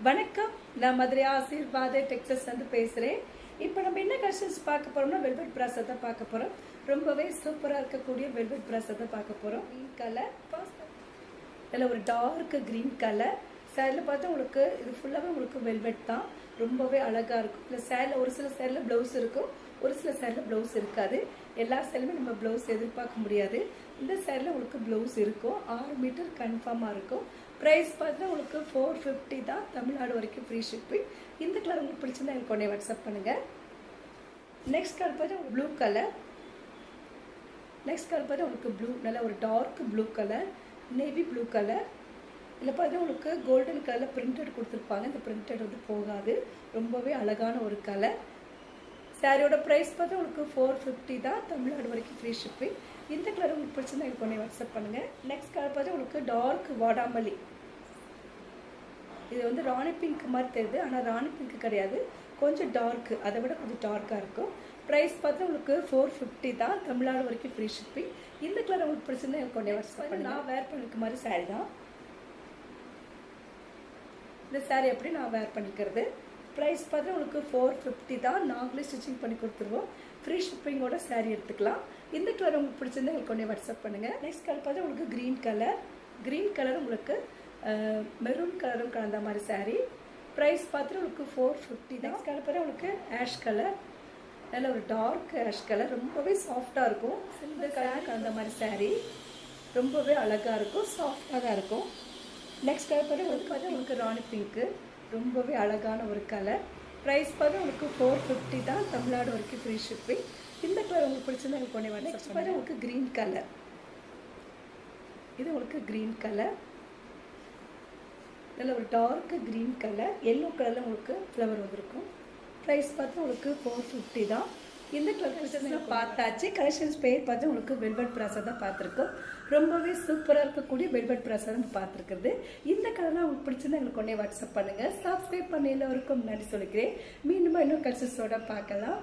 வணக்கம், நான் மதுரை ஆசீர்வாத டெக்ஸஸ் வந்து பேசுகிறேன். இப்போ நம்ம என்ன கலெக்ஷன்ஸ் பார்க்க போகிறோம்னா வெல்வெட் ப்ராஸை தான் பார்க்க போகிறோம். ரொம்பவே சூப்பராக இருக்கக்கூடிய வெல்வெட் ப்ராஸை தான் பார்க்க போகிறோம். க்ரீன் கலர், இதில் ஒரு டார்க் க்ரீன் கலர். சேரில் பார்த்தா உங்களுக்கு இது ஃபுல்லாகவே உங்களுக்கு வெல்வெட் தான். ரொம்பவே அழகாக இருக்கும். இல்லை சேரில் ஒரு சில சேரில் ப்ளவுஸ் இருக்கும், ஒரு சில சேரில் ப்ளவுஸ் இருக்காது. எல்லா சேரிலுமே நம்ம ப்ளவுஸ் எதிர்பார்க்க முடியாது. இந்த சேரில் உங்களுக்கு ப்ளவுஸ் இருக்கும். 6 மீட்டர் கன்ஃபார்மாக இருக்கும். ப்ரைஸ் பார்த்தா உங்களுக்கு 450 தான். தமிழ்நாடு வரைக்கும் ஃப்ரீ ஷிப்பிங். இந்த கலர் உங்களுக்கு பிடிச்சிருந்தா எனக்கு உடனே வாட்ஸ்அப் பண்ணுங்கள். நெக்ஸ்ட் கலர் பார்த்தா ப்ளூ கலர். நெக்ஸ்ட் கலர் பார்த்தா உங்களுக்கு ப்ளூ, நல்லா ஒரு dark blue colour, navy blue colour. இதில் பார்த்தா உங்களுக்கு கோல்டன் கலரில் பிரிண்டட் கொடுத்துருப்பாங்க. இந்த பிரிண்டட் வந்து போகாது. ரொம்பவே அழகான ஒரு கலர். சாரியோட ப்ரைஸ் பார்த்தா உங்களுக்கு 450 தான். தமிழ்நாடு வரைக்கும் ஃப்ரீ ஷிப்பிங். இந்த கலர் உங்களுக்கு பிடிச்சிருந்தா எனக்கு உடனே வாட்ஸ்அப் பண்ணுங்கள். நெக்ஸ்ட் கலர் பார்த்தா உங்களுக்கு டார்க் வாடாமல்லி. இது வந்து ராணி பிங்க் மாதிரி தெரியுது, ஆனால் ராணி பிங்க் கிடையாது, கொஞ்சம் டார்க்கு, அதை விட கொஞ்சம் டார்க்காக இருக்கும். ப்ரைஸ் பார்த்தா உங்களுக்கு 450 தான். தமிழ்நாடு வரைக்கும் ஃப்ரீ ஷிப்பிங். இந்த கலர் உங்களுக்கு பிடிச்சிருந்தா எனக்கு உடனே வாட்ஸ்அப் பண்ணுங்கள். நான் வேர் பண்ணிருக்க மாதிரி சாரி தான். இந்த சாரி எப்படி நான் வேர் பண்ணிக்கிறது. ப்ரைஸ் பார்த்தா உங்களுக்கு 450 தான். நாங்களே ஸ்டிச்சிங் பண்ணி கொடுத்துருவோம். ஃப்ரீ ஷிப்பிங்கோட சாரீ எடுத்துக்கலாம். இந்த கலர் உங்களுக்கு பிடிச்சிருந்தா எனக்கு உடனே வாட்ஸ்அப் பண்ணுங்கள். நெக்ஸ்ட் கலர் பார்த்தா உங்களுக்கு க்ரீன் கலர். க்ரீன் கலர் உங்களுக்கு மெரூன் கலரும் கலந்த மாதிரி சாரீ. ப்ரைஸ் பார்த்துட்டு உங்களுக்கு 450 தான். நெக்ஸ்ட் கலர் பார்த்தா உங்களுக்கு ஆஷ் கலர், நல்ல ஒரு டார்க் ஆஷ் கலர், ரொம்பவே சாஃப்டாக இருக்கும். சில்வர் கலர் கலந்த மாதிரி சாரீ. ரொம்பவே அழகாக இருக்கும், சாஃப்டாக தான் இருக்கும். நெக்ஸ்ட் கலர் பார்த்தா உங்களுக்கு ராணி பிங்க்கு, ரொம்பவே அழகான ஒரு கலர். ப்ரைஸ் பார்த்தா உங்களுக்கு 450 தான். தமிழ்நாடு வரைக்கும் ஃப்ரீ ஷிப்பிங். இந்த கலர் உங்களுக்கு பிடிச்சிருந்தா எனக்கு ஒன்றே வாட்ஸ்அப் பண்ணுங்கள். உங்களுக்கு க்ரீன் கலர், இது உங்களுக்கு க்ரீன் கலர், நல்ல ஒரு டார்க் க்ரீன் கலர், எல்லோ கலரில் உங்களுக்கு ஃப்ளவர் வந்திருக்கும். ப்ரைஸ் பார்த்தா உங்களுக்கு 450 தான். இந்த கலெக்ஷன்ஸ்லாம் பார்த்தாச்சு. கலெக்ஷன்ஸ் பேர் பார்த்து உங்களுக்கு வெல்வெட் ப்ராஸா தான் பார்த்துருக்கோம். ரொம்பவே சூப்பராக இருக்கக்கூடிய வெல்வெட் ப்ராஸா தான் பார்த்துருக்குறது. இந்த கலர்லாம் உங்களுக்கு பிடிச்சிருந்தா எங்களுக்கு உடனே வாட்ஸ்அப் பண்ணுங்கள். சப்ஸ்கிரைப் பண்ண எல்லோருக்கும் நன்றி சொல்லிக்கிறேன். மீண்டும் இன்னும் கலெக்ஷன்ஸோட பார்க்கலாம்.